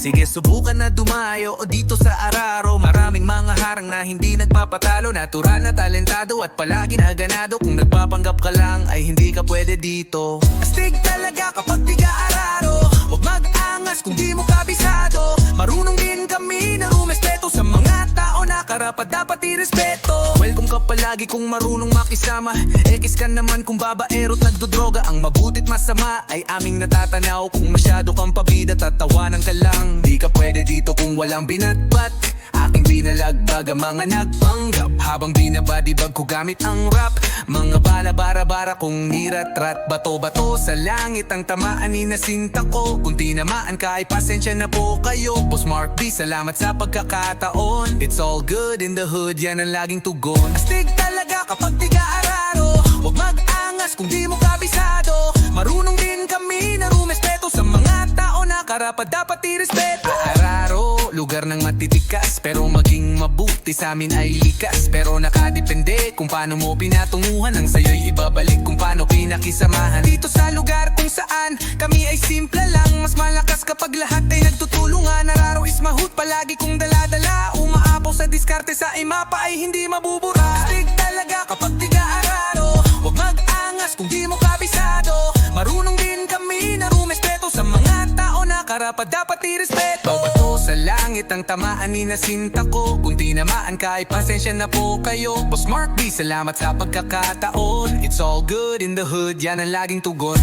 Sige, subukan na dumayo o dito sa Araro. Maraming mga harang na hindi nagpapatalo. Natural na talentado at palagi na ganado. Kung nagpapanggap ka lang ay hindi ka pwede dito. Astig talaga kapag di ka Araro. Huwag mag-angas kung di mo kabisado. Marunong din kami na rumespeto sa mga tao na karapat dapat irespeto. Welcome ka palagi kung marunong makisama. Ekis ka naman kung babaero't nagdodroga. Ang mabutit masama ay aming natatanaw. Kung masyado kang pabida tatawanan ka lang. Di ka pwede dito kung walang binatbat. Aking binalagbag ang mga nagpanggap. Habang binabadibag ko gamit ang rap. Mga bala-bara-bara kong niratrat. Bato-bato sa langit ang tamaan ni nasinta ko. Kung tinamaan ka ay pasensya na po kayo. Boss Mark B, salamat sa pagkakataon. It's all good in the hood, yan ang laging tugon. Astig talaga kapag di ka Araro. Huwag mag-angas kung di mo kabisado. Marunong din kami na rumespeto sa mga tao na karapat dapat irespeto. Araro, lugar ng matitikas, pero maging mabuti sa amin ay likas. Pero nakadepende kung paano mo pinatunguhan. Ang sayo'y ibabalik kung paano pinakisamahan. Dito sa lugar kung saan kami ay simple lang. Mas malakas kapag lahat ay nagtutulungan. Araro is mahut, palagi kong dala-dala. Umaapaw sa diskarte sa imapa ay hindi mabubura. Astig talaga kapag di ka Araro. Huwag mag-angas kung di mo kabisado. Marunong din kami na rumespeto sa mga tao na karapat dapat irespeto. Bato sa langit ang tamaan ni nasinta ko. Kung tinamaan ka ay pasensya na po kayo. Boss Mark B, salamat sa pagkakataon. It's all good in the hood, yan ang laging tugon.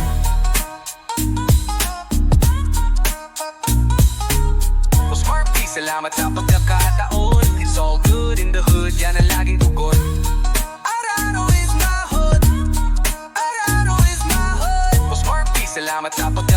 Boss Mark B, salamat sa pagkakataon. It's all good in the hood, yan ang laging tugon. Araro is my hood. Araro is my hood. Boss Mark B, salamat sa pagkakataon.